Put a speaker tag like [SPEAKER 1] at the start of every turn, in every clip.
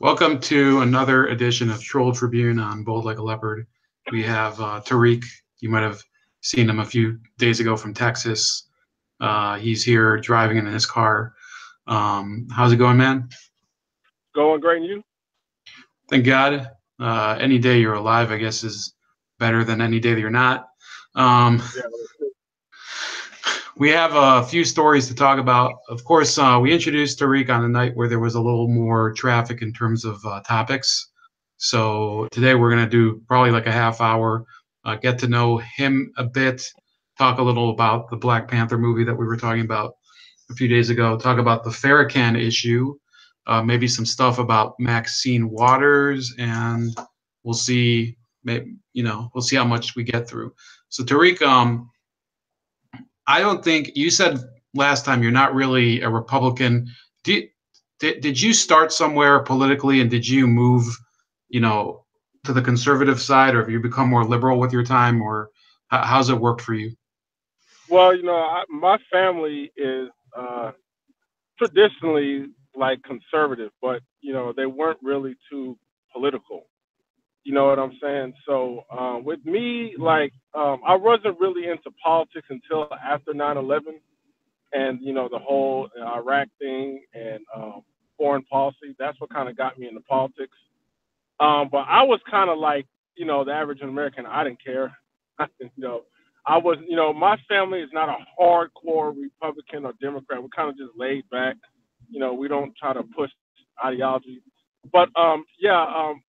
[SPEAKER 1] Welcome to another edition of Troll Tribune on Bold Like a Leopard. We have Tariq. You might have seen him a few days ago from Texas. He's here driving in his car. How's it going, man?
[SPEAKER 2] Going great, and you?
[SPEAKER 1] Thank God. Any day you're alive, I guess, is better than any day that you're not. Um,
[SPEAKER 2] Yeah.
[SPEAKER 1] we have a few stories to talk about. Of course, we introduced Tariq on a night where there was a little more traffic in terms of topics. So today we're going to do probably like a half hour, get to know him a bit, talk a little about the Black Panther movie that we were talking about a few days ago, talk about the Farrakhan issue, maybe some stuff about Maxine Waters, and we'll see. Maybe, we'll see how much we get through. So Tariq, I don't think you said last time you're not really a Republican. Did you start somewhere politically and did you move, you know, to the conservative side, or have you become more liberal with your time, or how's it worked for you?
[SPEAKER 2] Well, my family is traditionally like conservative, but they weren't really too political. You know what I'm saying? So with me, I wasn't really into politics until after 9/11, and the whole Iraq thing and foreign policy. That's what kind of got me into politics. But I was kind of like, the average American. I didn't care. I was, my family is not a hardcore Republican or Democrat. We're kind of just laid back. We don't try to push ideology. But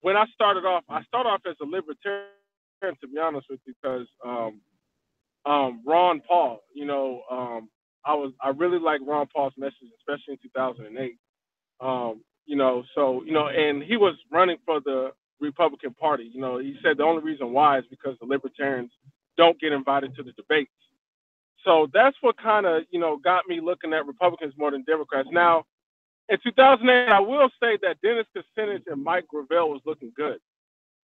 [SPEAKER 2] when I started off as a libertarian, to be honest with you, because Ron Paul, I really like Ron Paul's message, especially in 2008. And he was running for the Republican Party. He said the only reason why is because the Libertarians don't get invited to the debates. So that's what kind of, got me looking at Republicans more than Democrats. Now, in 2008, I will say that Dennis Kucinich and Mike Gravel was looking good.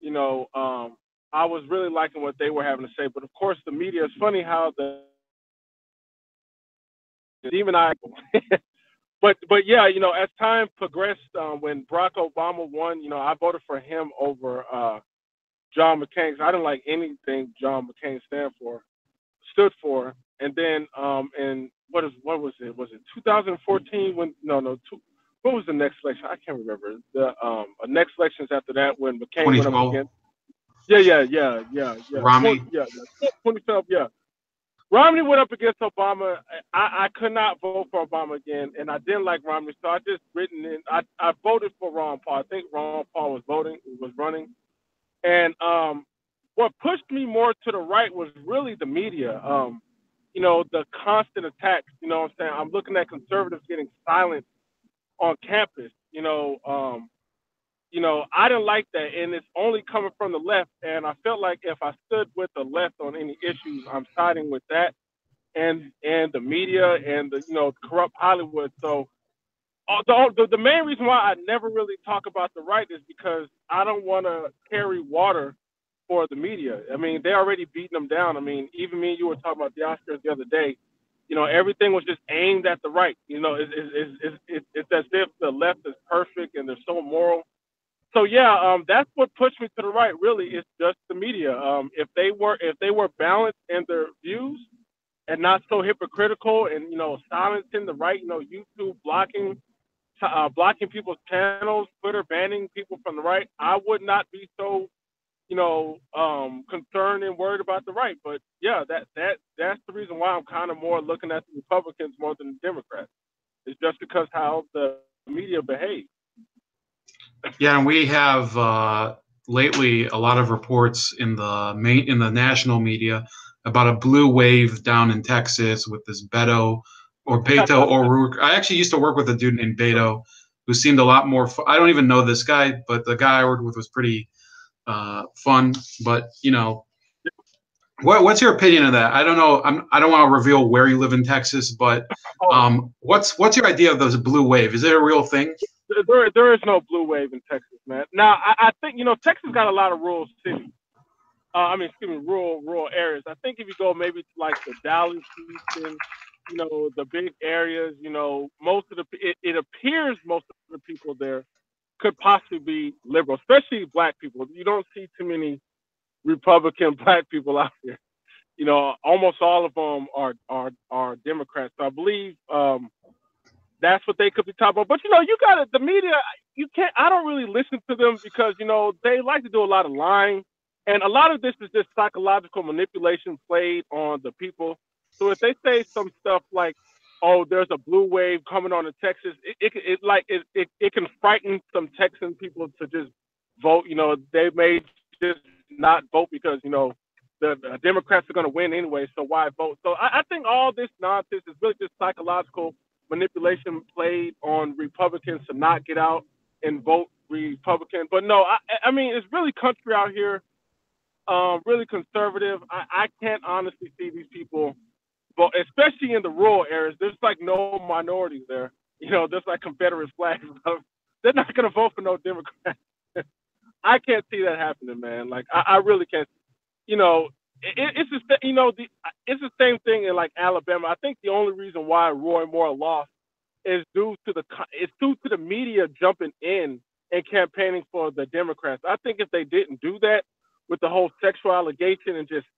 [SPEAKER 2] I was really liking what they were having to say. But of course, the media, it's funny how the demonize but yeah, as time progressed, when Barack Obama won, I voted for him over John McCain. 'Cause I didn't like anything John McCain stood for. And then and what was it? Was it 2014 when what was the next election? I can't remember. The next elections after that when McCain went up
[SPEAKER 1] 2012,
[SPEAKER 2] against. Yeah.
[SPEAKER 1] Romney.
[SPEAKER 2] 2012. Yeah. Romney went up against Obama. I could not vote for Obama again, and I didn't like Romney, so I just written in. I voted for Ron Paul. I think Ron Paul was running, and what pushed me more to the right was really the media. The constant attacks. You know what I'm saying? I'm looking at conservatives getting silenced on campus. I didn't like that, and it's only coming from the left. And I felt like if I stood with the left on any issues, I'm siding with that and the media and the corrupt Hollywood. So the main reason why I never really talk about the right is because I don't want to carry water for the media. I mean, they already beating them down. I mean, even me and you were talking about the Oscars the other day. Everything was just aimed at the right. It's as if the left is perfect and they're so moral. So yeah, that's what pushed me to the right. Really, it's just the media. If they were balanced in their views and not so hypocritical, and silencing the right, YouTube blocking people's channels, Twitter banning people from the right, I would not be so concerned and worried about the right. But yeah, that's the reason why I'm kind of more looking at the Republicans more than the Democrats. It's just because how the media behaves.
[SPEAKER 1] Yeah, and we have lately a lot of reports in the national media about a blue wave down in Texas with this Beto O'Rourke. I actually used to work with a dude named Beto who seemed a lot more. I don't even know this guy, but the guy I worked with was pretty fun. But what's your opinion of that? I don't know. I don't want to reveal where you live in Texas, but what's your idea of this blue wave? Is it a real thing?
[SPEAKER 2] There is no blue wave in Texas, man. Now I think Texas got a lot of rural cities. Rural areas. I think if you go maybe to like the Dallas, Houston, the big areas, most of it appears most of the people there could possibly be liberal, especially black people. You don't see too many Republican black people out here. You know, almost all of them are Democrats. So I believe that's what they could be talking about. But you know, you got the media. You can't. I don't really listen to them because you know they like to do a lot of lying, and a lot of this is just psychological manipulation played on the people. So if they say some stuff like, "Oh, there's a blue wave coming on in Texas," it can frighten some Texan people to just vote. You know, they may just not vote because you know the Democrats are going to win anyway. So why vote? So I think all this nonsense is really just psychological manipulation played on Republicans to not get out and vote Republican. But no, I mean, it's really country out here, really conservative. I can't honestly see these people vote, especially in the rural areas. There's like no minorities there. You know, there's like Confederate flags. They're not going to vote for no Democrats. I can't see that happening, man. Like, I really can't. You know, it's just, you know, it's the same thing in like Alabama. I think the only reason why Roy Moore lost is due to the media jumping in and campaigning for the Democrats. I think if they didn't do that with the whole sexual allegation and just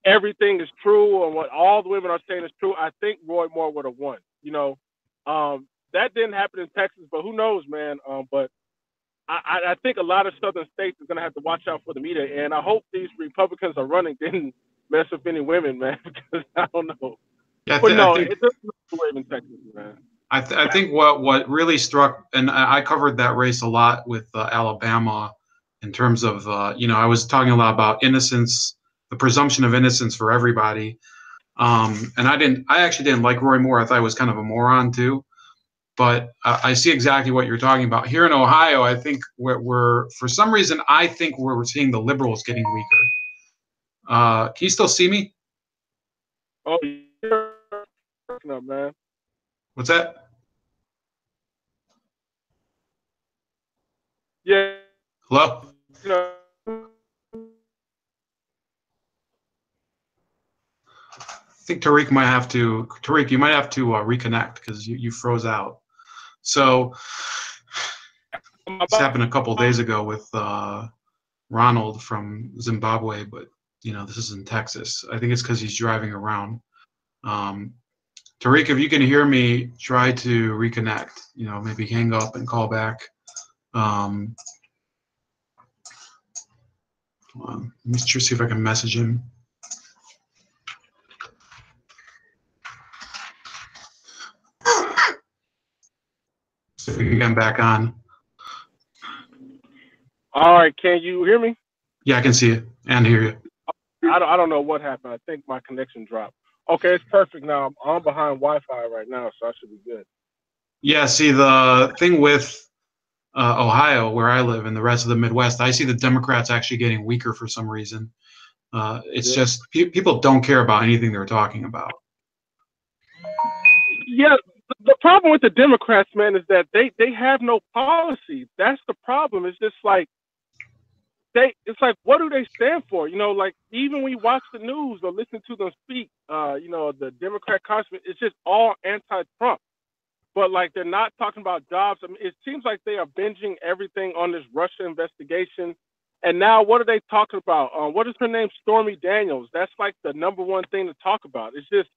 [SPEAKER 2] everything is true and what all the women are saying is true, I think Roy Moore would have won. You know, that didn't happen in Texas, but who knows, man? But I think a lot of southern states are going to have to watch out for the media, and I hope these Republicans are running didn't mess with any women, man, because I don't know.
[SPEAKER 1] Yeah,
[SPEAKER 2] But no,
[SPEAKER 1] I think
[SPEAKER 2] it doesn't look the way in Texas, man.
[SPEAKER 1] I think what really struck, and I covered that race a lot with Alabama, in terms of you know, I was talking a lot about innocence, the presumption of innocence for everybody, and I actually didn't like Roy Moore. I thought he was kind of a moron too. But I see exactly what you're talking about. Here in Ohio, I think we're for some reason, I think we're seeing the liberals getting weaker. Can you still see me?
[SPEAKER 2] Oh, you're working up, man.
[SPEAKER 1] What's that?
[SPEAKER 2] Yeah,
[SPEAKER 1] Hello?
[SPEAKER 2] you know,
[SPEAKER 1] I think Tariq might have to. Tariq, you might have to reconnect because you froze out. So this happened a couple of days ago with Ronald from Zimbabwe, but you know this is in Texas. I think it's because he's driving around. Tariq, if you can hear me, try to reconnect. You know, maybe hang up and call back. Let me just see if I can message him. So we can get him back on.
[SPEAKER 2] all right, can you hear me?
[SPEAKER 1] Yeah, I can see it and hear you.
[SPEAKER 2] I don't know what happened. I think my connection dropped. Okay, it's perfect now. I'm behind Wi-Fi right now, so I should be good.
[SPEAKER 1] Yeah, see, the thing with Ohio, where I live, and the rest of the Midwest, I see the Democrats actually getting weaker for some reason. It's just people don't care about anything they're talking about.
[SPEAKER 2] Yeah, the problem with the Democrats, man, is that they have no policy. That's the problem. It's just like it's like, what do they stand for? You know, like even when you watch the news or listen to them speak, you know, the Democrat Congressman, it's just all anti-Trump. But like they're not talking about jobs. I mean, it seems like they are binging everything on this Russia investigation. And now what are they talking about? What is her name? Stormy Daniels. That's like the number one thing to talk about. It's just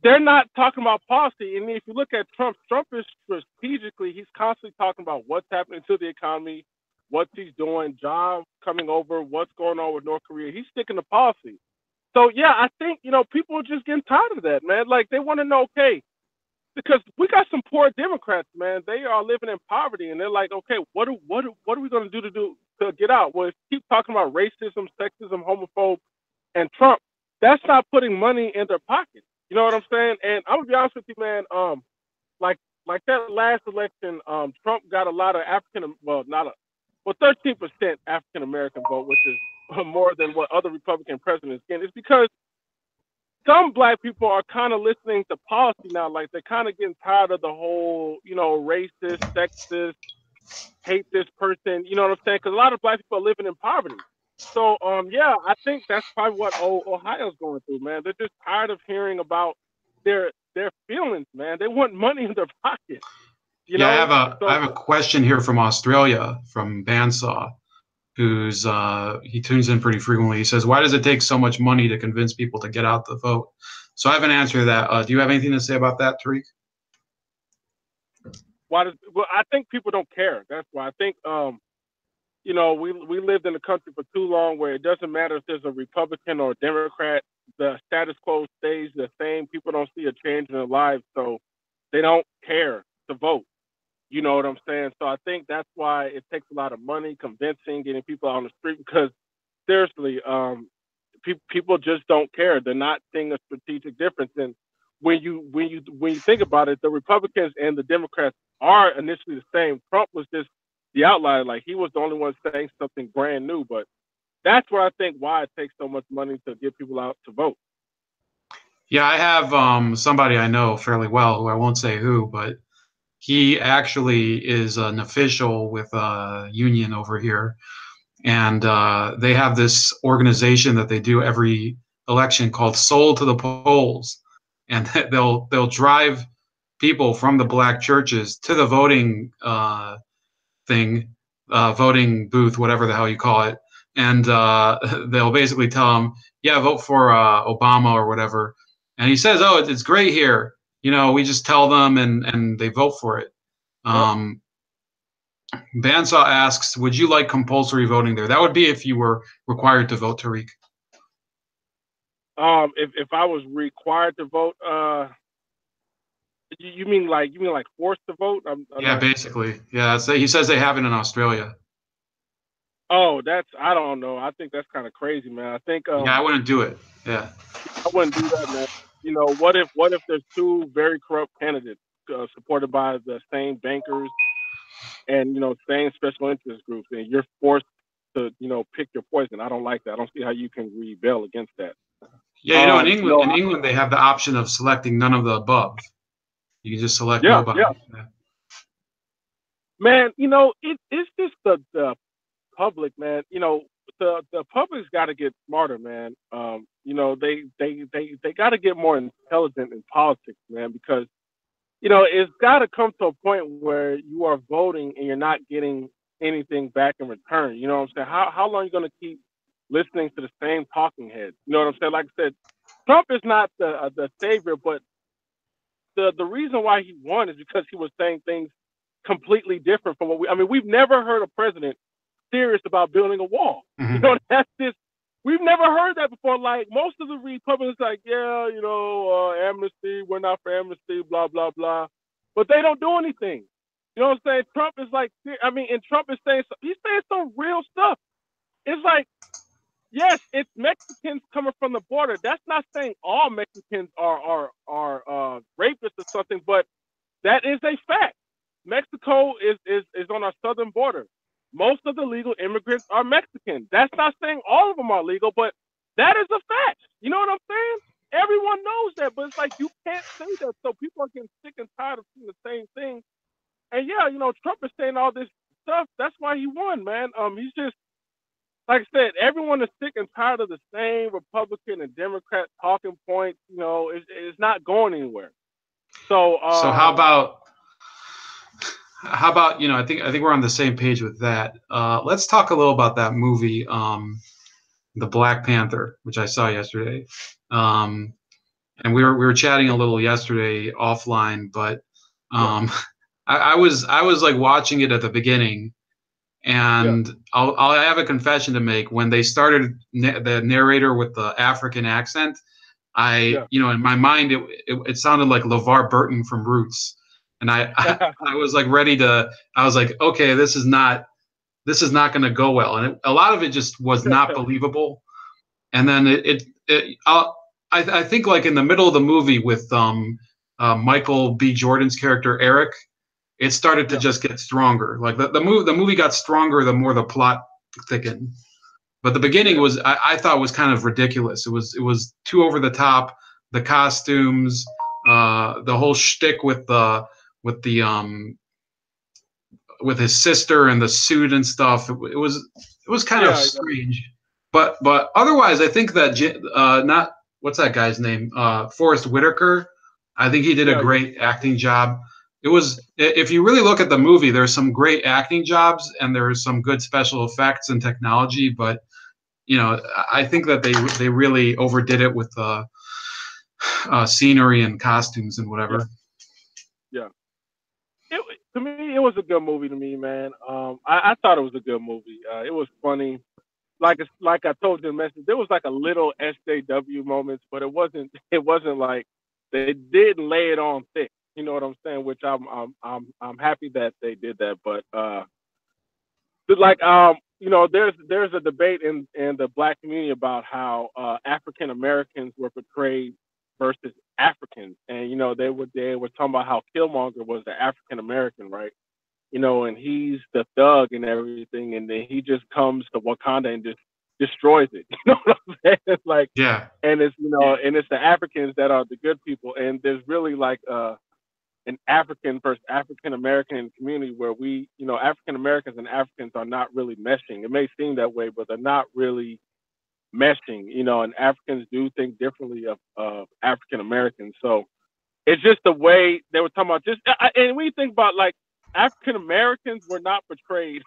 [SPEAKER 2] they're not talking about policy. And if you look at Trump is strategically, he's constantly talking about what's happening to the economy, what he's doing, jobs coming over, what's going on with North Korea. He's sticking to policy. So yeah, I think, you know, people are just getting tired of that, man. Like they want to know, okay, because we got some poor Democrats, man. They are living in poverty, and they're like, okay, what are we going to do to get out? Well, if you keep talking about racism, sexism, homophobe, and Trump, that's not putting money in their pockets. You know what I'm saying? And I'm gonna be honest with you, man. Like that last election, Trump got a lot of 13% African American vote, which is more than what other Republican presidents get. It's because some black people are kind of listening to policy now. Like they're kind of getting tired of the whole, you know, racist, sexist, hate this person. You know what I'm saying? Because a lot of black people are living in poverty. So, yeah, I think that's probably what Ohio's going through, man. They're just tired of hearing about their feelings, man. They want money in their pocket. You
[SPEAKER 1] Yeah,
[SPEAKER 2] know,
[SPEAKER 1] I
[SPEAKER 2] so
[SPEAKER 1] have a question here from Australia from Bandsaw, who's he tunes in pretty frequently. He says, "Why does it take so much money to convince people to get out the vote?" So I have an answer to that. Do you have anything to say about that, Tariq?
[SPEAKER 2] why does well I think people don't care. That's why I think you know, we lived in the country for too long where it doesn't matter if there's a Republican or a Democrat, the status quo stays the same. People don't see a change in their lives, so they don't care to vote. You know what I'm saying? So I think that's why it takes a lot of money, convincing, getting people out on the street. Because seriously, people just don't care. They're not seeing a strategic difference. And when you think about it, the Republicans and the Democrats are initially the same. Trump was just the outlier; like he was the only one saying something brand new. But that's where I think why it takes so much money to get people out to vote.
[SPEAKER 1] Yeah, I have somebody I know fairly well, who I won't say who, but he actually is an official with a union over here, and they have this organization that they do every election called Soul to the Polls, and they'll drive people from the black churches to the voting thing, voting booth, whatever the hell you call it, and they'll basically tell them, "Yeah, vote for Obama or whatever." And he says, "Oh, it's great here. You know, we just tell them and they vote for it."
[SPEAKER 2] Yep.
[SPEAKER 1] Um, Bandsaw asks, "Would you like compulsory voting there?" That would be if you were required to vote, Tariq.
[SPEAKER 2] If I was required to vote, you mean like forced to vote? I'm
[SPEAKER 1] Yeah,
[SPEAKER 2] not.
[SPEAKER 1] basically. Yeah, he says they have it in Australia.
[SPEAKER 2] Oh, that's I don't know. I think that's kind of crazy, man. I think
[SPEAKER 1] Yeah, I wouldn't do it. Yeah.
[SPEAKER 2] I wouldn't do that, man. You know, what if there's two very corrupt candidates supported by the same bankers and same special interest groups, and you're forced to pick your poison? I don't like that. I don't see how you can rebel against that.
[SPEAKER 1] Yeah, you know,
[SPEAKER 2] You know,
[SPEAKER 1] In England, they have the option of selecting none of the above. You can just select
[SPEAKER 2] yeah, yeah,
[SPEAKER 1] nobody. Yeah.
[SPEAKER 2] man. It's just the public, man. The public's got to get smarter, man. They got to get more intelligent in politics, man, because it's got to come to a point where you are voting and you're not getting anything back in return. You know what I'm saying? How long are you going to keep listening to the same talking heads? You know what I'm saying? Like I said, Trump is not the savior, but the reason why he won is because he was saying things completely different from what I mean, we've never heard a president serious about building a wall.
[SPEAKER 1] Mm-hmm.
[SPEAKER 2] That's just we've never heard that before. Like most of the Republicans, like amnesty, we're not for amnesty, blah blah blah, but they don't do anything. You know what I'm saying? Trump is like, and Trump is saying he's saying some real stuff. It's like, yes, it's Mexicans coming from the border. That's not saying all Mexicans are rapists or something, but that is a fact. Mexico is on our southern border. Most of the legal immigrants are Mexican. That's not saying all of them are legal, but that is a fact. You know what I'm saying? Everyone knows that, but it's like you can't say that. So people are getting sick and tired of seeing the same thing. And yeah, Trump is saying all this stuff. That's why he won, man. He's just like I said, everyone is sick and tired of the same Republican and Democrat talking points. It's not going anywhere. So
[SPEAKER 1] So how about I think we're on the same page with that. Let's talk a little about that movie, the Black Panther, which I saw yesterday. Um, and we were chatting a little yesterday offline, but
[SPEAKER 2] yeah,
[SPEAKER 1] um, I was like watching it at the beginning,
[SPEAKER 2] yeah,
[SPEAKER 1] and I'll have a confession to make. When they started the narrator with the African accent,
[SPEAKER 2] yeah.
[SPEAKER 1] in my mind it sounded like LeVar Burton from Roots, and I was like ready to. I was like, okay, this is not going to go well, and a lot of it just was not believable. And then I think like in the middle of the movie with Michael B. Jordan's character Eric, it started to
[SPEAKER 2] Yeah,
[SPEAKER 1] just get stronger. Like the movie got stronger the more the plot thickened. But the beginning
[SPEAKER 2] yeah,
[SPEAKER 1] I thought was kind of ridiculous. It was too over the top. The costumes, the whole shtick with the with his sister and the suit and stuff. It was kind of
[SPEAKER 2] yeah,
[SPEAKER 1] strange. But otherwise, I think that not what's that guy's name? Forrest Whitaker. I think he did a
[SPEAKER 2] yeah, yeah,
[SPEAKER 1] great acting job. it was, if you really look at the movie, there's some great acting jobs and there's some good special effects and technology, but I think that they really overdid it with the scenery and costumes and
[SPEAKER 2] Yeah,
[SPEAKER 1] whatever.
[SPEAKER 2] yeah. To me, it was a good movie to me, man. I thought it was a good movie. It was funny. Like I told you in the message, there was like a little SJW moments, but it wasn't it wasn't like they didn't lay it on thick. You know what I'm saying? Which I'm happy that they did that. But like there's a debate in the black community about how African Americans were portrayed versus Africans, and they were talking about how Killmonger was the African American, right? And he's the thug and everything, and then he just comes to Wakanda and just destroys it. You know what I'm saying? It's like,
[SPEAKER 1] Yeah.
[SPEAKER 2] and it's the Africans that are the good people, and there's really like an African versus African American community where African Americans and Africans are not really meshing. It may seem that way, but they're not really meshing. And Africans do think differently of African Americans. So it's just the way they were talking about. And when you think about like African Americans were not portrayed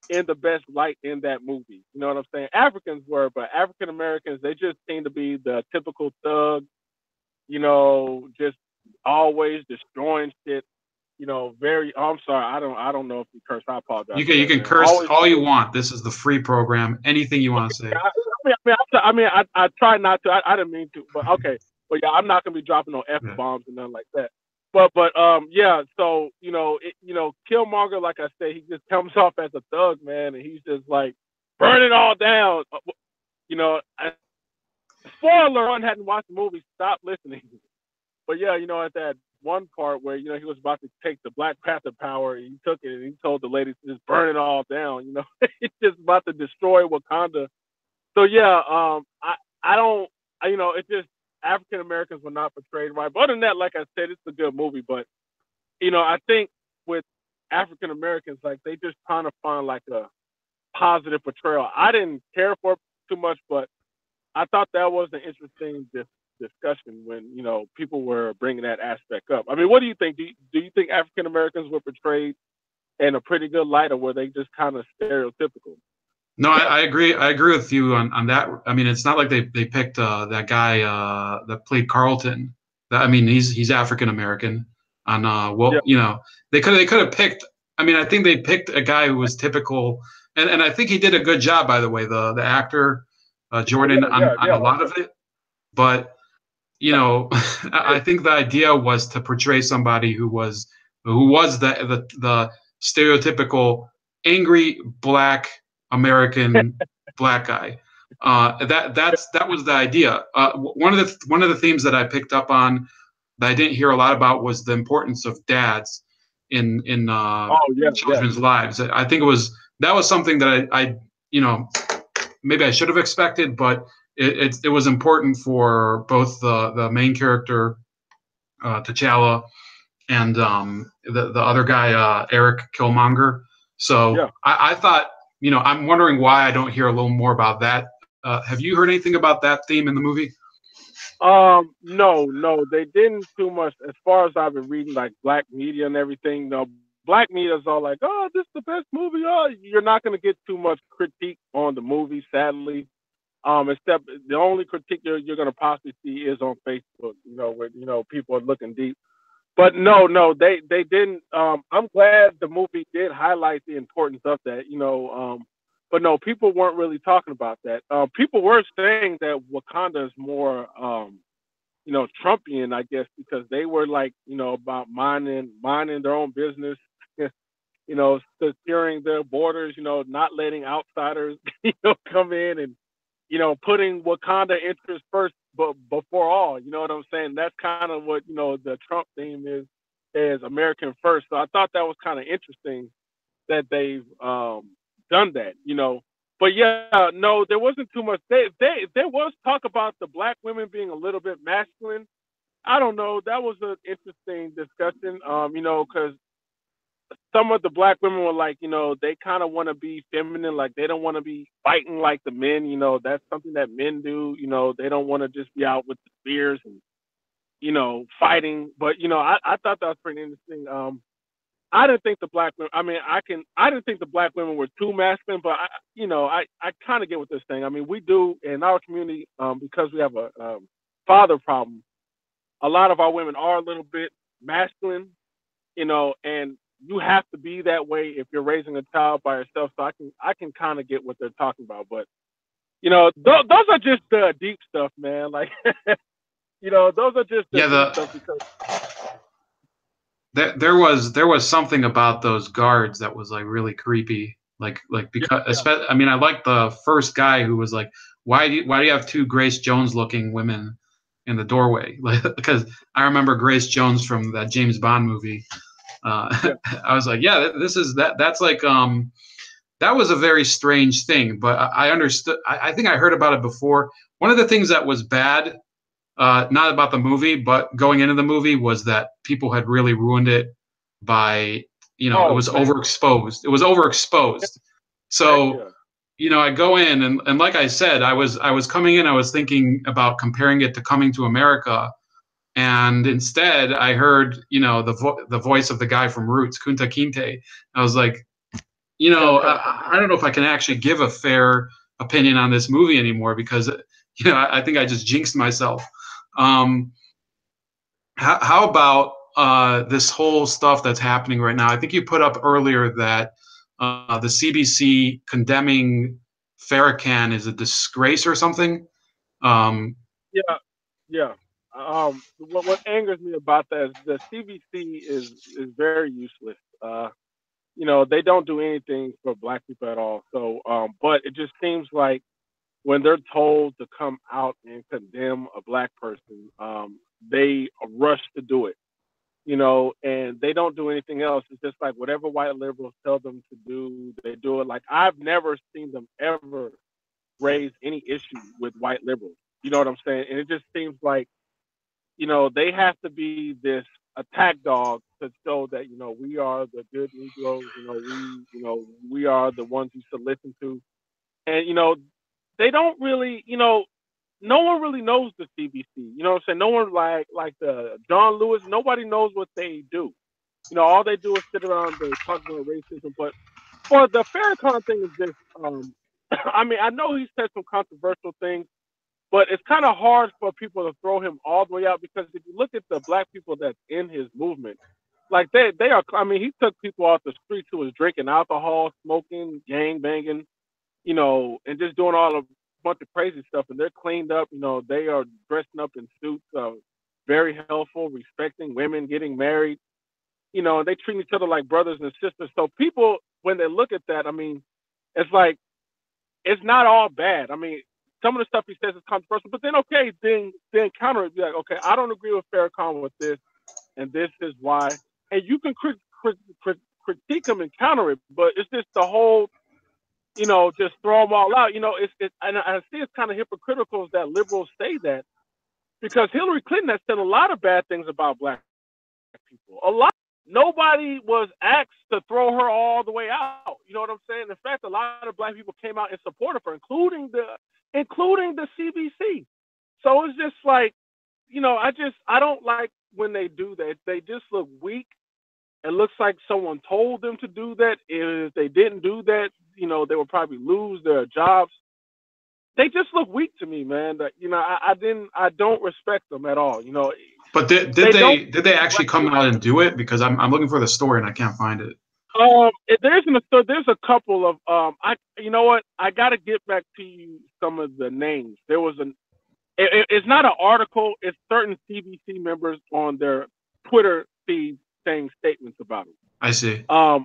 [SPEAKER 2] in the best light in that movie. You know what I'm saying? Africans were, but African Americans, they just seem to be the typical thug, just always destroying shit. Very. Oh, I'm sorry. I don't know if you curse. I apologize
[SPEAKER 1] You
[SPEAKER 2] for
[SPEAKER 1] can you
[SPEAKER 2] that,
[SPEAKER 1] can
[SPEAKER 2] man.
[SPEAKER 1] curse
[SPEAKER 2] Always.
[SPEAKER 1] all you want. This is the free program. Anything you want to say.
[SPEAKER 2] I try not to. I didn't mean to, but okay. But yeah, I'm not gonna be dropping no f
[SPEAKER 1] Yeah.
[SPEAKER 2] bombs and nothing like that. But yeah. So Killmonger, like I said, he just comes off as a thug, man, and he's just like burn it all down. You know, spoiler: one hadn't watched the movie. Stop listening. But yeah, at that one part where he was about to take the Black Panther power, he took it and he told the ladies to just burn it all down. He's just about to destroy Wakanda. So yeah, I don't, it's just African Americans were not portrayed right. But other than that, like I said, it's a good movie. But I think with African Americans, like they just trying to find like a positive portrayal. I didn't care for it too much, but I thought that was an interesting discussion when people were bringing that aspect up. I mean, what do you think? Do you think African Americans were portrayed in a pretty good light, or were they just kind of stereotypical?
[SPEAKER 1] No, I agree. I agree with you on that. I mean, it's not like they picked that guy that played Carlton. I mean, he's African American. On
[SPEAKER 2] Yeah,
[SPEAKER 1] well, they could have picked. I mean, I think they picked a guy who was typical, and I think he did a good job. By the way, the actor Jordan on a lot of it. But I think the idea was to portray somebody who was the stereotypical angry black American black guy. That was the idea. One of the themes that I picked up on that I didn't hear a lot about was the importance of dads in
[SPEAKER 2] oh yeah, yeah.
[SPEAKER 1] children's lives. I think that was something that I maybe I should have expected, but it was important for both the main character T'Challa and the other guy Eric Killmonger. So
[SPEAKER 2] Yeah.
[SPEAKER 1] I thought I'm wondering why I don't hear a little more about that. Have you heard anything about that theme in the movie?
[SPEAKER 2] No, no, they didn't too much. As far as I've been reading, like black media and everything. No, black media is all like, "Oh, this is the best movie." Oh, you're not gonna get too much critique on the movie, sadly. Except the only critique you're gonna possibly see is on Facebook. Where people are looking deep. But no, no, they didn't. I'm glad the movie did highlight the importance of that. But no, people weren't really talking about that. People were saying that Wakanda is more, Trumpian, I guess, because they were like, about minding their own business, securing their borders, not letting outsiders, come in and, putting Wakanda interests first, but before all, you know what I'm saying? That's kind of what, the Trump theme is American first. So I thought that was kind of interesting that they've done that. But yeah, no, there wasn't too much. There was talk about the black women being a little bit masculine. I don't know. That was an interesting discussion. Because some of the black women were like, they kind of want to be feminine, like they don't want to be fighting like the men. That's something that men do. They don't want to just be out with the spears and fighting. But I thought that was pretty interesting. I didn't think the black women. I mean, I didn't think the black women were too masculine, but I kind of get what they're saying. I mean, we do in our community because we have a father problem. A lot of our women are a little bit masculine, and you have to be that way if you're raising a child by yourself. So I can kind of get what they're talking about, but those are just deep stuff, man. Like, those are just the
[SPEAKER 1] Yeah,
[SPEAKER 2] deep stuff because
[SPEAKER 1] there was something about those guards that was like really creepy. Like
[SPEAKER 2] yeah,
[SPEAKER 1] because
[SPEAKER 2] yeah.
[SPEAKER 1] I mean, I like the first guy who was like, why do you have two Grace Jones looking women in the doorway? Like, because I remember Grace Jones from that James Bond movie.
[SPEAKER 2] Yeah.
[SPEAKER 1] I was like, yeah, this is that's like that was a very strange thing, but I understood. I think I heard about it before. One of the things that was bad, not about the movie, but going into the movie, was that people had really ruined it by, it
[SPEAKER 2] Oh
[SPEAKER 1] was
[SPEAKER 2] man,
[SPEAKER 1] overexposed. It was overexposed.
[SPEAKER 2] heck
[SPEAKER 1] So,
[SPEAKER 2] yeah.
[SPEAKER 1] I go in and like I said, I was coming in, I was thinking about comparing it to Coming to America, and instead I heard, the voice of the guy from Roots, Kunta Kinte. I was like, I don't know if I can actually give a fair opinion on this movie anymore because, I think I just jinxed myself. Um, how about this whole stuff that's happening right now? I think you put up earlier that the CBC condemning Farrakhan is a disgrace or something. Um,
[SPEAKER 2] Yeah, yeah. What angers me about that is the CBC is very useless. They don't do anything for black people at all. So, but it just seems like when they're told to come out and condemn a black person, they rush to do it. And they don't do anything else. It's just like whatever white liberals tell them to do, they do it. Like I've never seen them ever raise any issue with white liberals. You know what I'm saying? And it just seems like they have to be this attack dog to show that we are the good Negroes. We are the ones you should listen to. And they don't really. No one really knows the CBC. You know what I'm saying? No one like the John Lewis. Nobody knows what they do. All they do is sit around, they talk about racism. But for the Farrakhan thing is this. I mean, I know he said some controversial things, but it's kind of hard for people to throw him all the way out because if you look at the black people that's in his movement, like they are. I mean, he took people off the streets who was drinking alcohol, smoking, gang banging, and just doing all a bunch of crazy stuff. And they're cleaned up. They are dressing up in suits, very helpful, respecting women, getting married. And they treat each other like brothers and sisters. So people, when they look at that, I mean, it's like it's not all bad. I mean, some of the stuff he says is controversial, but then okay, then counter it. Be like, okay, I don't agree with Farrakhan with this, and this is why. And you can critique him and counter it, but it's just the whole, just throw them all out. And I see it's kind of hypocritical that liberals say that because Hillary Clinton has said a lot of bad things about black people. A lot. Nobody was asked to throw her all the way out. You know what I'm saying? In fact, a lot of black people came out in support of her, including the CBC. So it's just like, I don't like when they do that. They just look weak. It looks like someone told them to do that. If they didn't do that, they would probably lose their jobs. They just look weak to me, man. That I don't respect them at all.
[SPEAKER 1] but did
[SPEAKER 2] They don't.
[SPEAKER 1] they actually come out and do it? Because I'm looking for the story and I can't find it.
[SPEAKER 2] There's a couple of you know what, I got to get back to you some of the names. There was it's not an article. It's certain CBC members on their Twitter feed saying statements about it.
[SPEAKER 1] I see.
[SPEAKER 2] I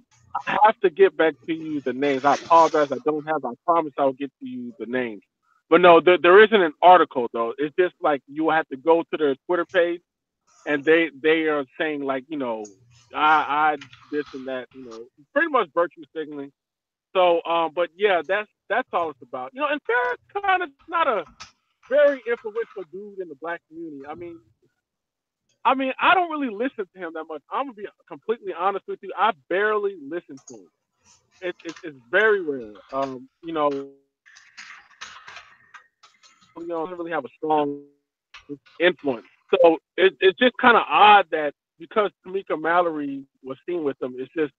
[SPEAKER 2] have to get back to you the names. I apologize. I don't have. I promise I'll get to you the names. But no, there isn't an article though. It's just like you have to go to their Twitter page and they are saying like I this and that, pretty much virtue signaling. So but yeah, that's all it's about. And Farrakhan is not a very influential dude in the black community. I mean I don't really listen to him that much. I'm gonna be completely honest with you. I barely listen to him. It's very rare. Doesn't really have a strong influence. So it's just kind of odd that because Tamika Mallory was seen with them, it's just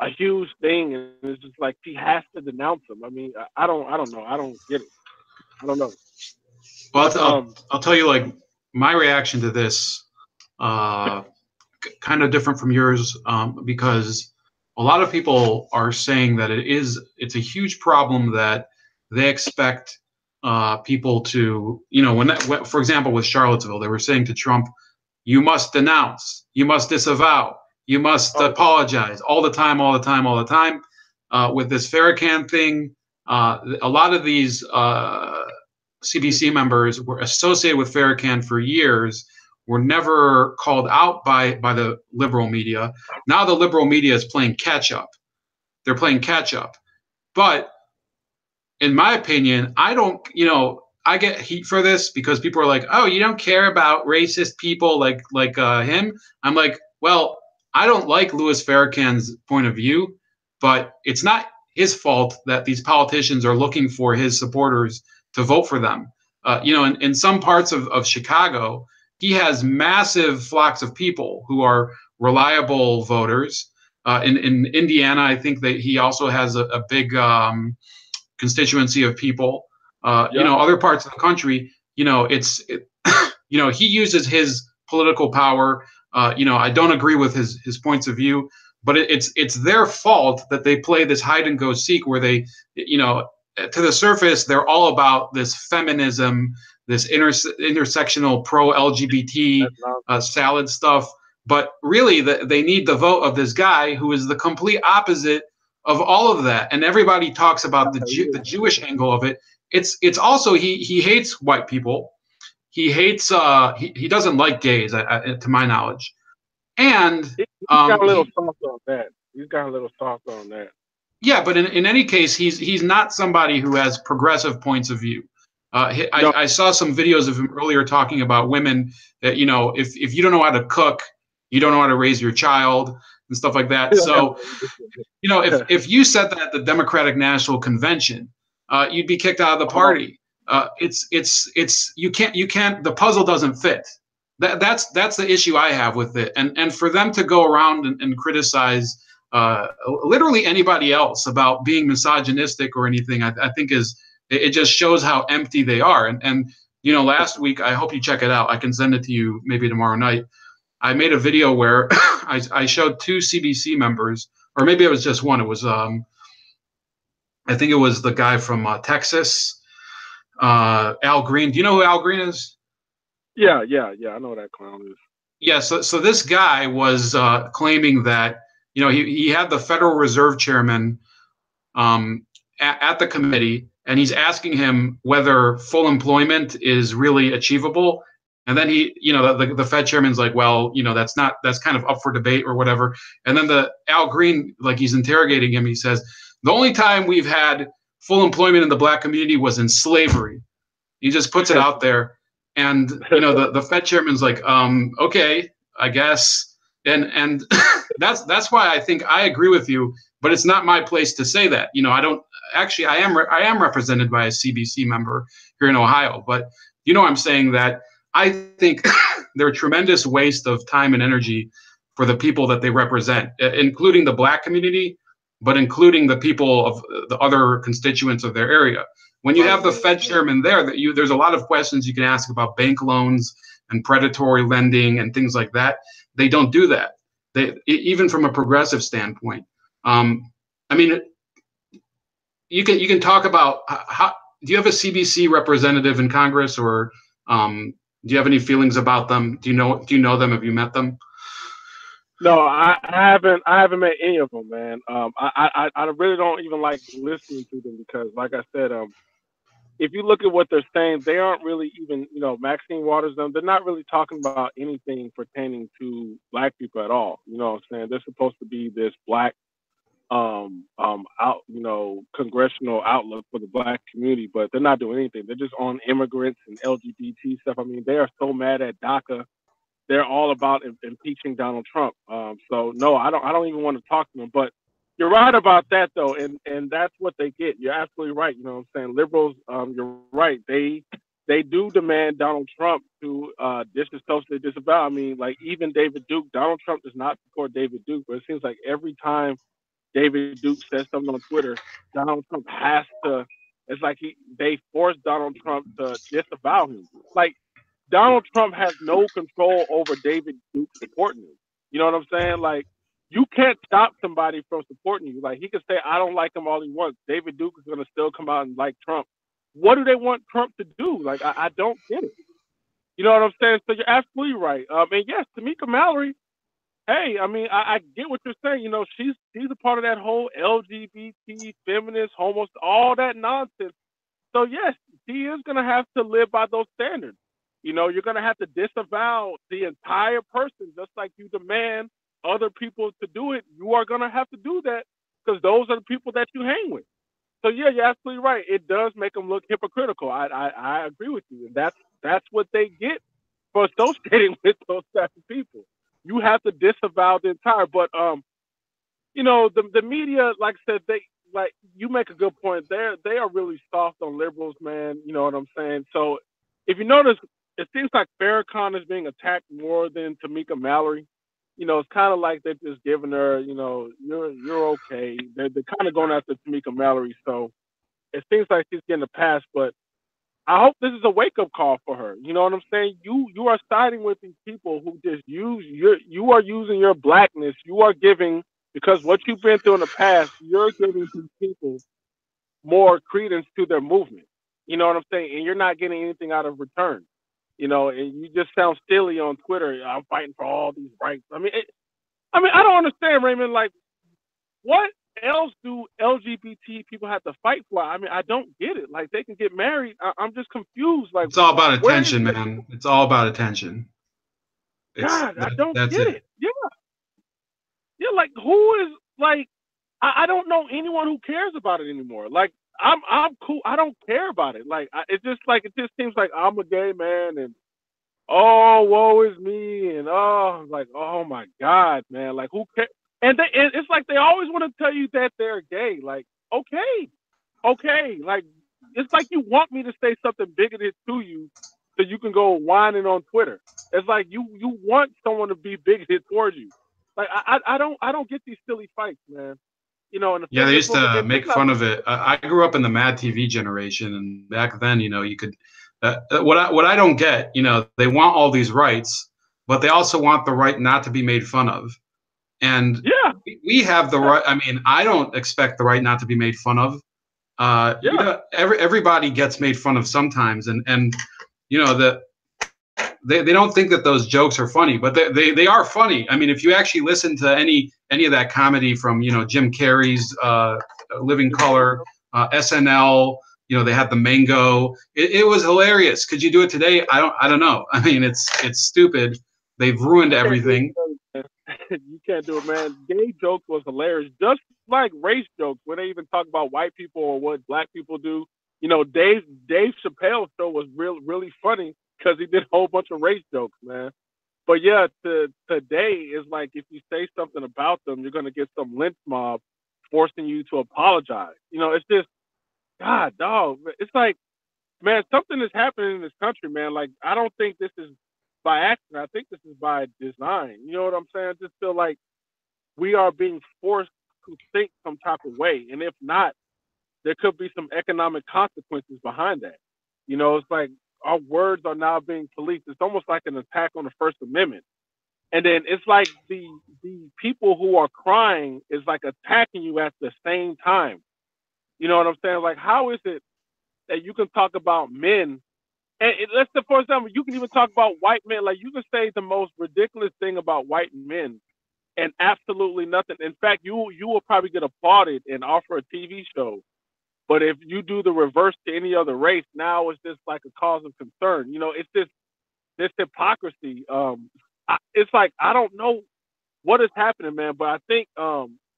[SPEAKER 2] a huge thing, and it's just like she has to denounce them. I mean, I don't know. I don't get it. I don't know.
[SPEAKER 1] Well,
[SPEAKER 2] But
[SPEAKER 1] I'll tell you, like, my reaction to this, uh, kind of different from yours, because a lot of people are saying that it's a huge problem that they expect people to, for example, with Charlottesville, they were saying to Trump, you must denounce, you must disavow, you must
[SPEAKER 2] oh,
[SPEAKER 1] apologize all the time, all the time, all the time. With this Farrakhan thing, a lot of these CBC members were associated with Farrakhan for years, were never called out by the liberal media. Now the liberal media is playing catch up. They're playing catch up. But in my opinion, I don't, I get heat for this because people are like, "Oh, you don't care about racist people like him." I'm like, "Well, I don't like Louis Farrakhan's point of view, but it's not his fault that these politicians are looking for his supporters to vote for them." In some parts of Chicago, he has massive flocks of people who are reliable voters. In Indiana, I think that he also has a big constituency of people.
[SPEAKER 2] yeah,
[SPEAKER 1] Other parts of the country, he uses his political power. I don't agree with his points of view, but it's their fault that they play this hide and go seek where they, to the surface, they're all about this feminism, this intersectional pro LGBT
[SPEAKER 2] that's not,
[SPEAKER 1] salad stuff. But really, they need the vote of this guy who is the complete opposite of all of that. And everybody talks about the Jewish angle of it. It's also he hates white people. He hates he doesn't like gays, to my knowledge. And
[SPEAKER 2] he's got a little
[SPEAKER 1] he
[SPEAKER 2] soft on that. He's got a little soft on that.
[SPEAKER 1] yeah, but in any case, he's not somebody who has progressive points of view.
[SPEAKER 2] No,
[SPEAKER 1] I saw some videos of him earlier talking about women that, if you don't know how to cook, you don't know how to raise your child and stuff like that. So, if you said that at the Democratic National Convention, you'd be kicked out of the
[SPEAKER 2] oh,
[SPEAKER 1] party. It's you can't the puzzle doesn't fit. That's the issue I have with it. And for them to go around and criticize literally anybody else about being misogynistic or anything, I think it just shows how empty they are. And last week, I hope you check it out. I can send it to you maybe tomorrow night. I made a video where I showed two CBC members, or maybe it was just one. It was I think it was the guy from Texas, Al Green. Do you know who Al Green is?
[SPEAKER 2] yeah. I know what that clown is.
[SPEAKER 1] Yeah. So this guy was claiming that he had the Federal Reserve Chairman at the committee, and he's asking him whether full employment is really achievable. And then the Fed chairman's like, well, that's kind of up for debate or whatever. And then the Al Green, like, he's interrogating him. He says, the only time we've had full employment in the black community was in slavery. He just puts it out there. And, the Fed chairman's like, okay, I guess. And that's why I think I agree with you, but it's not my place to say that. I don't actually, I am represented by a CBC member here in Ohio, but I'm saying that I think they're a tremendous waste of time and energy for the people that they represent, including the black community, but including the people of the other constituents of their area. When you have the Fed chairman there, there's a lot of questions you can ask about bank loans and predatory lending and things like that. They don't do that. Even from a progressive standpoint. I mean, you can talk about how. Do you have a CBC representative in Congress, or do you have any feelings about them? Do you know them? Have you met them?
[SPEAKER 2] No, I haven't met any of them, man. I really don't even like listening to them because, like I said, if you look at what they're saying, they aren't really even, Maxine Waters, them, they're not really talking about anything pertaining to black people at all. You know what I'm saying? They're supposed to be this black, congressional outlook for the black community, but they're not doing anything. They're just on immigrants and LGBT stuff. I mean, they are so mad at DACA. They're all about impeaching Donald Trump. So no, I don't even want to talk to them. But you're right about that though, and that's what they get. You're absolutely right. You know what I'm saying? Liberals, you're right. They they do demand Donald Trump to socially disavow. I mean, like even David Duke, Donald Trump does not support David Duke, but it seems like every time David Duke says something on Twitter, Donald Trump has to. It's like they force Donald Trump to disavow him. Like Donald Trump has no control over David Duke supporting him. You know what I'm saying? Like you can't stop somebody from supporting you. Like he can say I don't like him all he wants. David Duke is going to still come out and like Trump. What do they want Trump to do? Like I don't get it. You know what I'm saying? So you're absolutely right. And yes, Tamika Mallory. Hey, I mean, I get what you're saying. You know, she's a part of that whole LGBT, feminist, homo, all that nonsense. So yes, he is gonna have to live by those standards. You know, you're gonna have to disavow the entire person, just like you demand other people to do it. You are gonna have to do that because those are the people that you hang with. So yeah, you're absolutely right. It does make them look hypocritical. I agree with you, and that's what they get for associating with those type of people. You have to disavow the entire. But you know, the media, like I said, they like you make a good point. They are really soft on liberals, man. You know what I'm saying? So if you notice, it seems like Farrakhan is being attacked more than Tamika Mallory. You know, it's kind of like they're just giving her, you know, you're okay. They're kind of going after Tamika Mallory, so it seems like she's getting a pass. But I hope this is a wake up call for her. You know what I'm saying? You are siding with these people who just use you are using your blackness. You are giving because what you've been through in the past. You're giving these people more credence to their movement. You know what I'm saying? And you're not getting anything out of return. You know, and you just sound silly on Twitter. I'm fighting for all these rights. I mean, I don't understand, Raymond. Like, what else do LGBT people have to fight for? I mean, I don't get it. Like, they can get married. I'm just confused. Like,
[SPEAKER 1] It's all about
[SPEAKER 2] where is
[SPEAKER 1] attention,
[SPEAKER 2] the
[SPEAKER 1] man. It's all about attention.
[SPEAKER 2] God? I don't
[SPEAKER 1] That's
[SPEAKER 2] get
[SPEAKER 1] it.
[SPEAKER 2] it. Yeah, yeah. Like, who is like? I don't know anyone who cares about it anymore. Like, I'm cool. I don't care about it. Like, it just seems like I'm a gay man and oh, woe is me, and oh, like, oh my God, man, like, who cares? And it's like they always want to tell you that they're gay. Like, okay, okay, like, it's like you want me to say something bigoted to you, so you can go whining on Twitter. It's like you want someone to be bigoted towards you. Like, I don't get these silly fights, man. You know, and the
[SPEAKER 1] Yeah, they
[SPEAKER 2] feminist
[SPEAKER 1] used
[SPEAKER 2] movement,
[SPEAKER 1] to
[SPEAKER 2] if it's
[SPEAKER 1] make
[SPEAKER 2] not,
[SPEAKER 1] fun of it. I grew up in the Mad TV generation, and back then, you know, you could. What I don't get, you know, they want all these rights, but they also want the right not to be made fun of. And
[SPEAKER 2] yeah,
[SPEAKER 1] we have the right. I mean, I don't expect the right not to be made fun of. You
[SPEAKER 2] yeah,
[SPEAKER 1] know, everybody gets made fun of sometimes, and you know they don't think that those jokes are funny, but they are funny. I mean, if you actually listen to any of that comedy from, you know, Jim Carrey's Living Color, SNL, you know, they had the Mango. It was hilarious. Could you do it today? I don't know. I mean, it's stupid. They've ruined
[SPEAKER 2] you can't do
[SPEAKER 1] everything.
[SPEAKER 2] it. You can't do it, man. Gay jokes was hilarious, just like race jokes when they even talk about white people or what black people do. You know, Dave Chappelle's show was really funny because he did a whole bunch of race jokes, man. But yeah, today is like if you say something about them, you're gonna get some lynch mob forcing you to apologize. You know, it's just God, dog. It's like, man, something is happening in this country, man. Like, I don't think this is by accident. I think this is by design. You know what I'm saying? I just feel like we are being forced to think some type of way. And if not, there could be some economic consequences behind that. You know, it's like our words are now being policed. It's almost like an attack on the First Amendment. And then it's like the people who are crying is like attacking you at the same time. You know what I'm saying? Like, how is it that you can talk about men and let's say, for example, you can even talk about white men. Like, you can say the most ridiculous thing about white men and absolutely nothing. In fact, you will probably get applauded and offer a TV show. But if you do the reverse to any other race, now it's just like a cause of concern. You know, it's this hypocrisy. It's like I don't know what is happening, man. But I think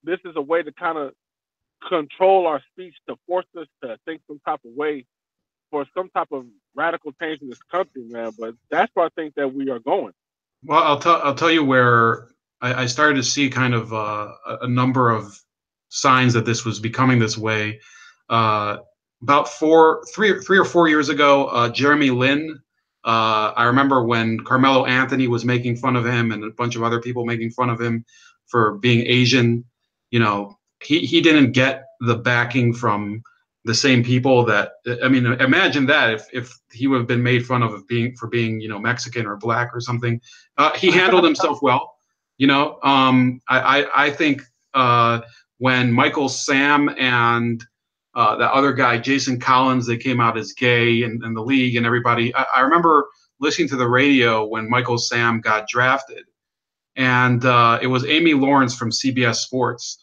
[SPEAKER 2] this is a way to kind of control our speech to force us to think some type of way for some type of radical change in this country, man. But that's where I think that we are going.
[SPEAKER 1] Well, I'll tell you where I started to see kind of a number of signs that this was becoming this way. Uh, about 3 or 4 years ago, Jeremy Lin. I remember when Carmelo Anthony was making fun of him and a bunch of other people making fun of him for being Asian. You know, he didn't get the backing from the same people that, I mean, imagine that if he would have been made fun of being Mexican or black or something. He handled himself well. I think when Michael Sam and that other guy, Jason Collins, they came out as gay and the league and everybody. I remember listening to the radio when Michael Sam got drafted, and it was Amy Lawrence from CBS Sports.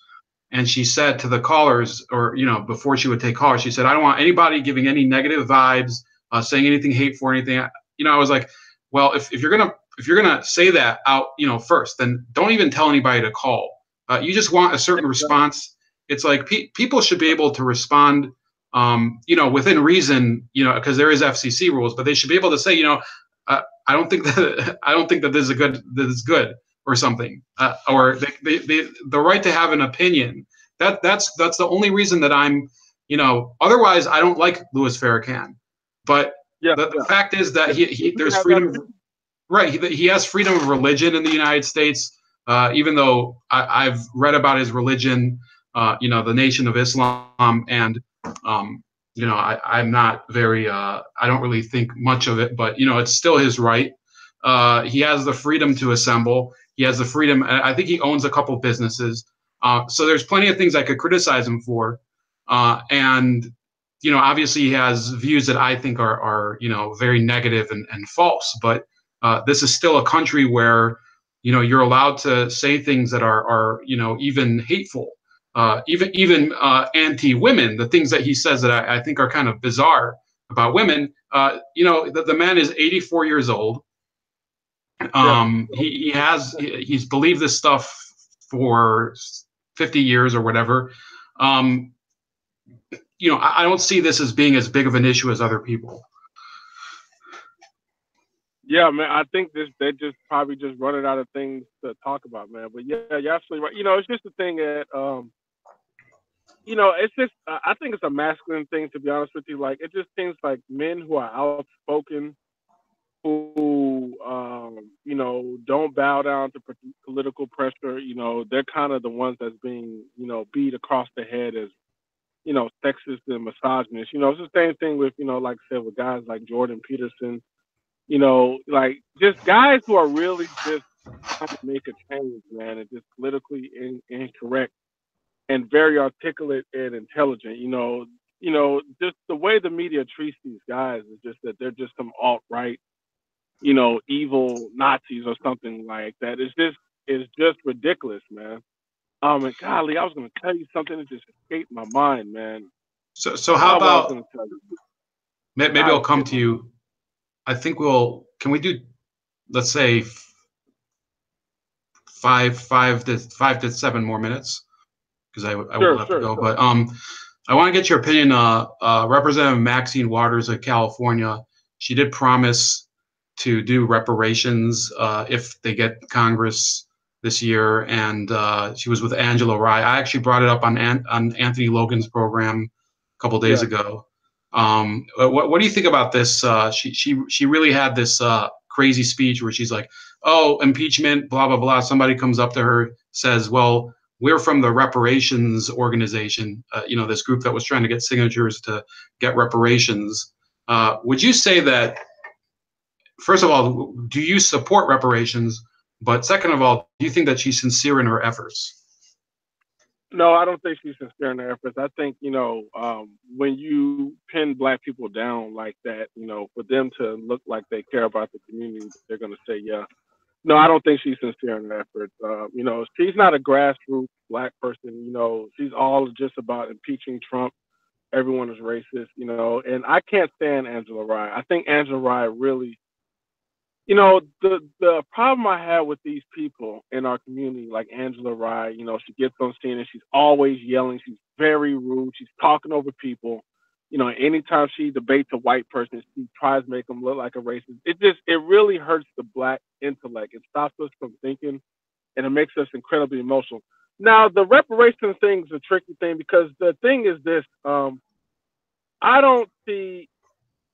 [SPEAKER 1] And she said to the callers, or before she would take callers, she said, "I don't want anybody giving any negative vibes, saying anything hateful or anything." I was like, "Well, if you're gonna say that out, first, then don't even tell anybody to call. You just want a certain response. It's like people should be able to respond, within reason, because there is FCC rules, but they should be able to say, I don't think that this is good or something, or the right to have an opinion. That's the only reason that I'm, otherwise I don't like Louis Farrakhan. But the fact is that he there's freedom. Right. He has freedom of religion in the United States, even though I've read about his religion, the Nation of Islam, and I'm not very, I don't really think much of it, but it's still his right. He has the freedom to assemble. He has the freedom. I think he owns a couple businesses. So there's plenty of things I could criticize him for, and obviously he has views that I think are very negative and false, but. This is still a country where, you're allowed to say things that are even hateful, even anti-women. The things that he says that I think are kind of bizarre about women. The man is 84 years old. He's believed this stuff for 50 years or whatever. I don't see this as being as big of an issue as other people.
[SPEAKER 2] Yeah, man, I think they just probably just running out of things to talk about, man. But yeah, you're absolutely right. It's just the thing that it's just I think it's a masculine thing, to be honest with you. Like, it just seems like men who are outspoken, who don't bow down to political pressure. They're kind of the ones that's being beat across the head as sexist and misogynist. It's the same thing with like I said, with guys like Jordan Peterson. Like, just guys who are really just trying to make a change, man, and just politically incorrect and very articulate and intelligent. Just the way the media treats these guys is just that they're just some alt-right, evil Nazis or something like that. It's just ridiculous, man. And golly, I was going to tell you something that just escaped my mind, man.
[SPEAKER 1] So how about maybe I'll come to you. I think can we do, let's say, five to 7 more minutes, because I will have to go. Sure. But I want to get your opinion. Representative Maxine Waters of California, she did promise to do reparations if they get Congress this year, and she was with Angela Rye. I actually brought it up on Anthony Logan's program a couple days ago. What do you think about this? She really had this crazy speech where she's like, "Oh, impeachment, blah blah blah." Somebody comes up to her, says, "Well, we're from the reparations organization, this group that was trying to get signatures to get reparations." Would you say that, first of all, do you support reparations? But second of all, do you think that she's sincere in her efforts?
[SPEAKER 2] No, I don't think she's sincere in her efforts. I think, when you pin Black people down like that, for them to look like they care about the community, they're going to say, yeah. No, I don't think she's sincere in her efforts. She's not a grassroots Black person. She's all just about impeaching Trump. Everyone is racist, and I can't stand Angela Rye. I think Angela Rye really, the problem I have with these people in our community, like Angela Rye, she gets on scene and she's always yelling. She's very rude. She's talking over people. Anytime she debates a white person, she tries to make them look like a racist. It really hurts the Black intellect. It stops us from thinking, and it makes us incredibly emotional. Now, the reparations thing is a tricky thing, because the thing is this, I don't see.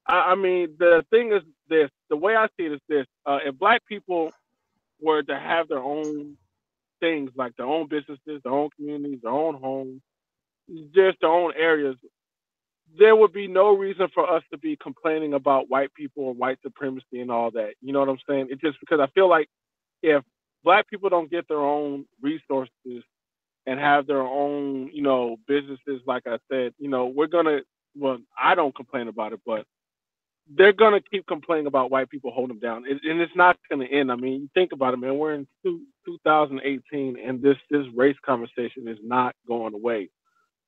[SPEAKER 2] I mean, the thing is this. The way I see it is this: if black people were to have their own things, like their own businesses, their own communities, their own homes, just their own areas, there would be no reason for us to be complaining about white people and white supremacy and all that. You know what I'm saying? It's just because I feel like if black people don't get their own resources and have their own, businesses, like I said, we're gonna. Well, I don't complain about it, but they're gonna keep complaining about white people holding them down, and it's not gonna end. I mean, you think about it, man. We're in 2018, and this race conversation is not going away.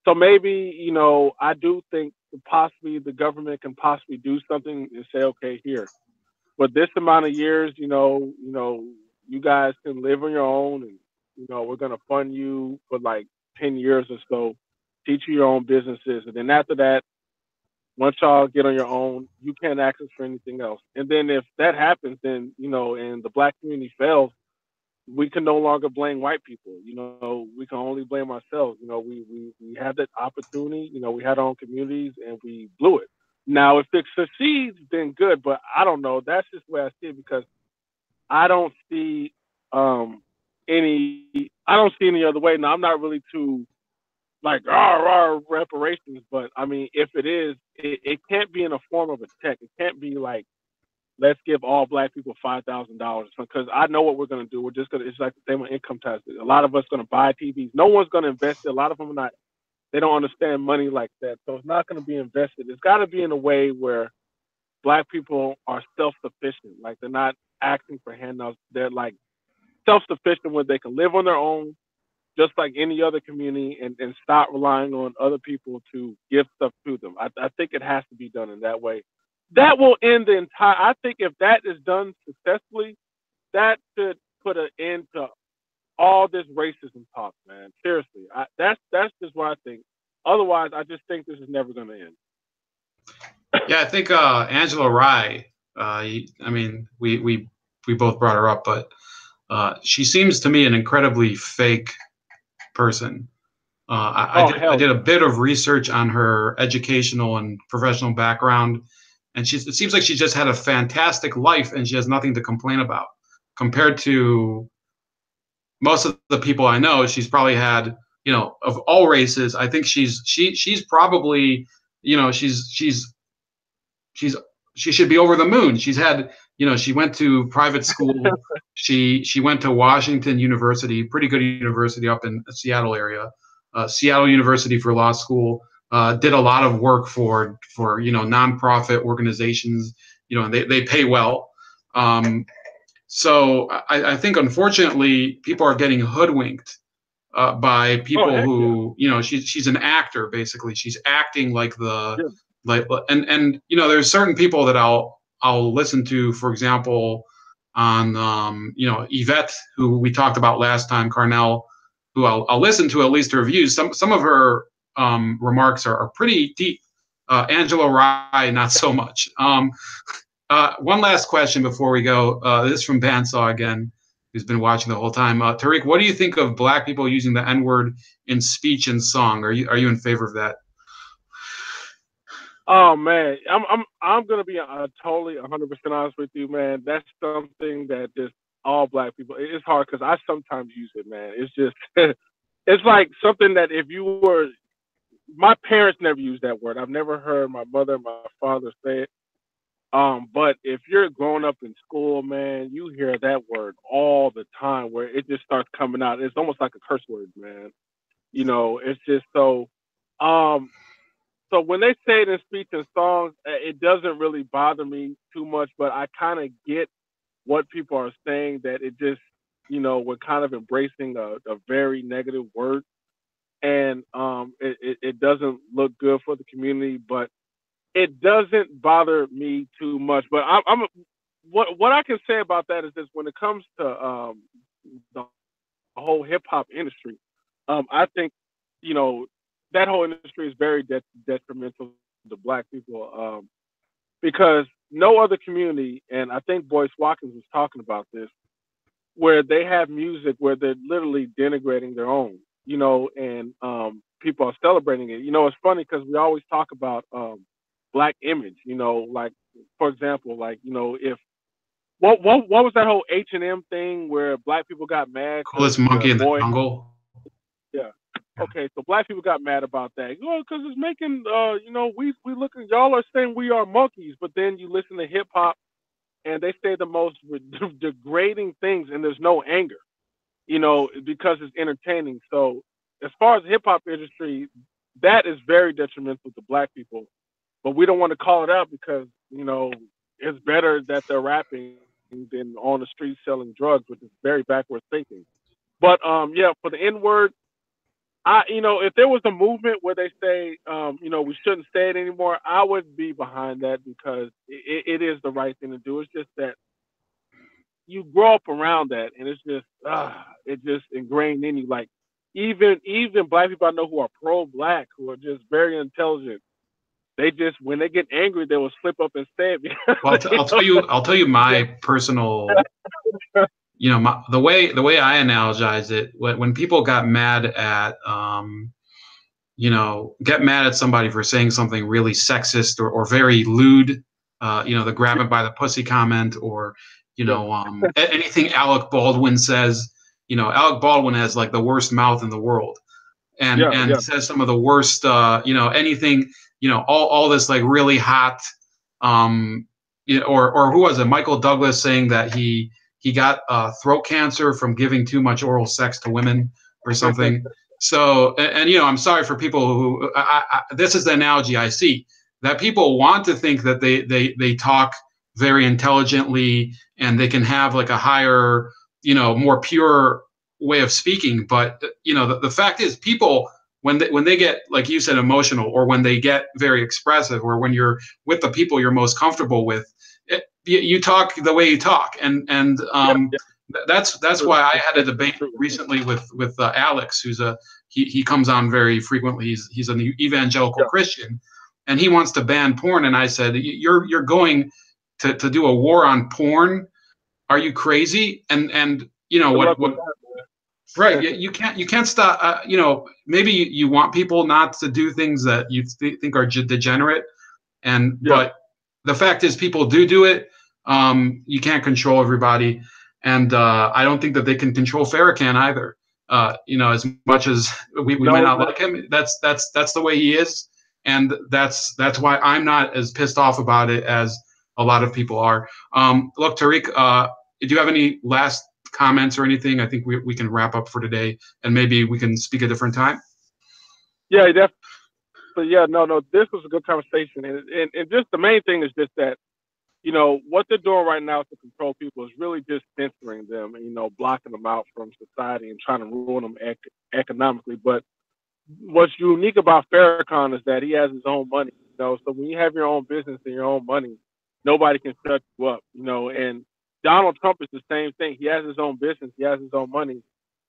[SPEAKER 2] So maybe, I do think possibly the government can possibly do something and say, okay, here, for this amount of years, you guys can live on your own, and we're gonna fund you for like 10 years or so, teach you your own businesses, and then after that, once y'all get on your own, you can't access for anything else. And then if that happens, then and the black community fails, we can no longer blame white people. We can only blame ourselves. We had that opportunity. We had our own communities and we blew it. Now, if it succeeds, then good. But I don't know. That's just the way I see it because I don't see I don't see any other way. Now, I'm not really too like reparations, but I mean, if it is, it can't be in a form of a check. It can't be like let's give all black people $5,000 because I know what we're going to do. We're just going to, it's like the same with income taxes. A lot of us going to buy TVs. No one's going to invest it. A lot of them are not, they don't understand money like that. So it's not going to be invested. It's got to be in a way where black people are self-sufficient. Like they're not asking for handouts. They're like self-sufficient where they can live on their own, just like any other community and stop relying on other people to give stuff to them. I think it has to be done in that way. That will end the entire. I think if that is done successfully, that should put an end to all this racism talk, man. Seriously, that's just what I think. Otherwise, I just think this is never going to end.
[SPEAKER 1] Yeah, I think Angela Rye. I mean, we both brought her up, but she seems to me an incredibly fake person. I did a bit of research on her educational and professional background, and it seems like she just had a fantastic life and she has nothing to complain about. Compared to most of the people I know, she's probably had, of all races, I think she's probably, she's she should be over the moon. She's had, she went to private school. She went to Washington University, pretty good university up in the Seattle area. Seattle University for law school. Did a lot of work for nonprofit organizations. And they pay well. So I think unfortunately people are getting hoodwinked by people who she's an actor basically. She's acting like and there's certain people that I'll listen to, for example, on Yvette, who we talked about last time, Carnell, who I'll listen to at least her views. Some of her remarks are pretty deep. Angela Rye, not so much. One last question before we go. This is from Bandsaw again, who's been watching the whole time. Tariq, what do you think of black people using the N-word in speech and song? Are you in favor of that?
[SPEAKER 2] Oh man, I'm gonna be totally 100% honest with you, man. That's something that just all black people. It's hard because I sometimes use it, man. It's just it's like something that if you were, my parents never used that word. I've never heard my mother, my father say it. But if you're growing up in school, man, you hear that word all the time where it just starts coming out. It's almost like a curse word, man. It's just so. Um, so when they say it in speech and songs, it doesn't really bother me too much, but I kind of get what people are saying that it just, we're kind of embracing a very negative word, and it doesn't look good for the community, but it doesn't bother me too much. But what I can say about that is this: when it comes to the whole hip hop industry, I think you know that whole industry is very detrimental to black people because no other community, and I think Boyce Watkins was talking about this, where they have music where they're literally denigrating their own, and people are celebrating it. It's funny because we always talk about black image. Like for example, like if what was that whole H&M thing where black people got mad because
[SPEAKER 1] Coolest
[SPEAKER 2] the
[SPEAKER 1] monkey in the
[SPEAKER 2] boy,
[SPEAKER 1] jungle.
[SPEAKER 2] yeah. Okay, so black people got mad about that. Because it's making, we looking, y'all are saying we are monkeys, but then you listen to hip hop and they say the most degrading things and there's no anger, because it's entertaining. So as far as the hip hop industry, that is very detrimental to black people. But we don't want to call it out because, it's better that they're rapping than on the street selling drugs, which is very backwards thinking. But yeah, for the N word, if there was a movement where they say, we shouldn't say it anymore, I would be behind that because it is the right thing to do. It's just that you grow up around that, and it's just, it just ingrained in you. Like even black people I know who are pro-black, who are just very intelligent, they just when they get angry, they will slip up and say it.
[SPEAKER 1] Well, I'll tell you my personal, the way I analogize it, when people got mad at, get mad at somebody for saying something really sexist or very lewd, the grab it by the pussy comment, or,
[SPEAKER 2] Yeah,
[SPEAKER 1] anything Alec Baldwin says. Alec Baldwin has like the worst mouth in the world, and
[SPEAKER 2] yeah, yeah,
[SPEAKER 1] says some of the worst, anything, all this like really hot, um, or who was it? Michael Douglas saying that he got throat cancer from giving too much oral sex to women or something. So, and I'm sorry for people who, this is the analogy I see, that people want to think that they talk very intelligently and they can have like a higher, more pure way of speaking. But the fact is, people, when they get, like you said, emotional, or when they get very expressive, or when you're with the people you're most comfortable with, you talk the way you talk, and
[SPEAKER 2] yeah, yeah.
[SPEAKER 1] that's
[SPEAKER 2] So
[SPEAKER 1] why I had a
[SPEAKER 2] that's
[SPEAKER 1] debate
[SPEAKER 2] true.
[SPEAKER 1] recently with Alex, who's he comes on very frequently. He's an evangelical
[SPEAKER 2] Yeah,
[SPEAKER 1] Christian, and he wants to ban porn. And I said, you're going to do a war on porn? Are you crazy? And
[SPEAKER 2] good luck with
[SPEAKER 1] what right,
[SPEAKER 2] that.
[SPEAKER 1] you can't stop, maybe you want people not to do things that you think are degenerate,
[SPEAKER 2] Yeah,
[SPEAKER 1] but the fact is people do it. You can't control everybody, and I don't think that they can control Farrakhan either. As much as we might
[SPEAKER 2] no,
[SPEAKER 1] not like him, that's the way he is, and that's why I'm not as pissed off about it as a lot of people are. Look, Tariq, do you have any last comments or anything? I think we can wrap up for today, and maybe we can speak a different time.
[SPEAKER 2] yeah, definitely. Yeah, no, this was a good conversation, and just the main thing is just that what they're doing right now to control people is really just censoring them and blocking them out from society and trying to ruin them economically. But what's unique about Farrakhan is that he has his own money. So when you have your own business and your own money, nobody can shut you up. And Donald Trump is the same thing. He has his own business. He has his own money.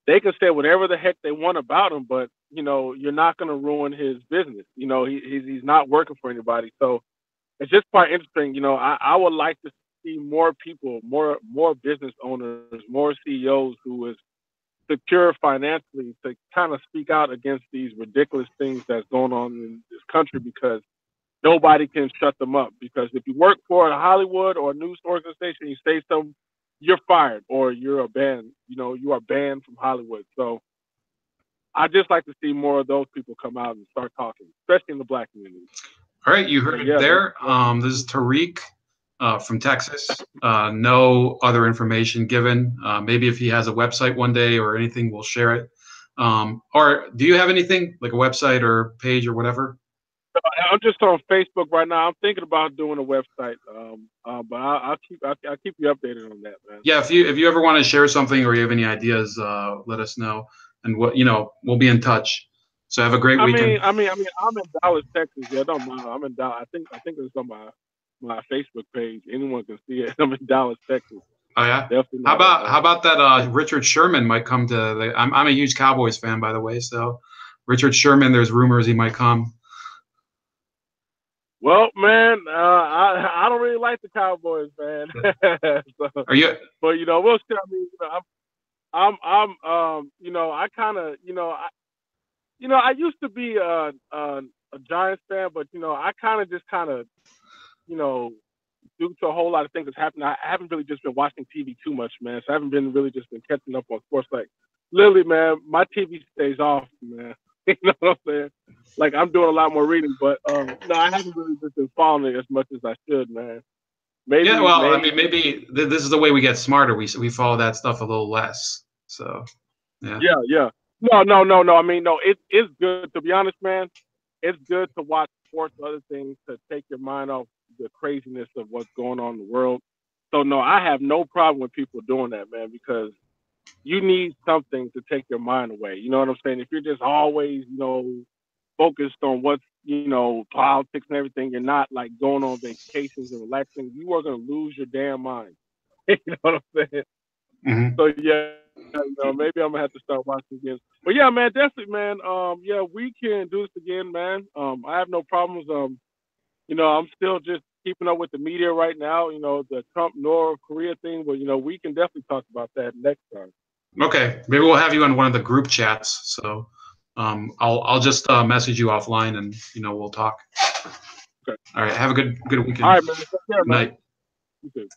[SPEAKER 2] They can say whatever the heck they want about him, but you're not going to ruin his business. He's not working for anybody. So it's just quite interesting. I would like to see more people, more business owners, more CEOs who is secure financially to kind of speak out against these ridiculous things that's going on in this country because nobody can shut them up. Because if you work for a Hollywood or a news organization, you say something, you're fired or you're banned. You are banned from Hollywood. So I just like to see more of those people come out and start talking, especially in the black community.
[SPEAKER 1] All right, you heard
[SPEAKER 2] But
[SPEAKER 1] it
[SPEAKER 2] yeah,
[SPEAKER 1] there. This is Tariq from Texas. No other information given. Maybe if he has a website one day or anything, we'll share it. Or do you have anything like a website or page or whatever?
[SPEAKER 2] I'm just on Facebook right now. I'm thinking about doing a website, but I'll keep you updated on that, man.
[SPEAKER 1] Yeah, if you ever want to share something or you have any ideas, let us know, and we'll be in touch. So have a great weekend.
[SPEAKER 2] I'm in Dallas, Texas. Yeah, don't mind. I'm in Dallas. I think it's on my Facebook page. Anyone can see it. I'm in Dallas, Texas.
[SPEAKER 1] Oh yeah.
[SPEAKER 2] Definitely
[SPEAKER 1] How
[SPEAKER 2] not.
[SPEAKER 1] about how about that? Richard Sherman might come to the. I'm a huge Cowboys fan, by the way. So Richard Sherman, there's rumors he might come.
[SPEAKER 2] Well, man, I don't really like the Cowboys, man. So,
[SPEAKER 1] Are you?
[SPEAKER 2] but we'll see. I mean, I kind of, I used to be a Giants fan, but I kind of you know due to a whole lot of things that's happened, I haven't really just been watching TV too much, man. So I haven't been really just been catching up on sports. Like, literally, man, my TV stays off, man. You know what I'm saying? Like, I'm doing a lot more reading, but no, I haven't really just been following it as much as I should, man.
[SPEAKER 1] Yeah,
[SPEAKER 2] Maybe,
[SPEAKER 1] well, I
[SPEAKER 2] maybe.
[SPEAKER 1] mean, maybe this is the way we get smarter. We follow that stuff a little less. So, yeah.
[SPEAKER 2] Yeah, yeah. No. I mean, no, it's good. To be honest, man, it's good to watch sports, other things to take your mind off the craziness of what's going on in the world. So no, I have no problem with people doing that, man, because you need something to take your mind away. You know what I'm saying? If you're just always, focused on what's, politics and everything, you're not like going on vacations and relaxing, you are gonna lose your damn mind. You know what I'm saying?
[SPEAKER 1] Hmm.
[SPEAKER 2] So yeah, maybe I'm gonna have to start watching again. But yeah, man, definitely, man. Yeah, we can do this again, man. I have no problems. I'm still just keeping up with the media right now. The Trump North Korea thing, but we can definitely talk about that next time.
[SPEAKER 1] Okay, maybe we'll have you on one of the group chats. So, I'll just message you offline, and we'll talk.
[SPEAKER 2] Okay.
[SPEAKER 1] All right, have a good
[SPEAKER 2] All
[SPEAKER 1] weekend.
[SPEAKER 2] right, man. Take care,
[SPEAKER 1] Good
[SPEAKER 2] man.
[SPEAKER 1] night.
[SPEAKER 2] You too.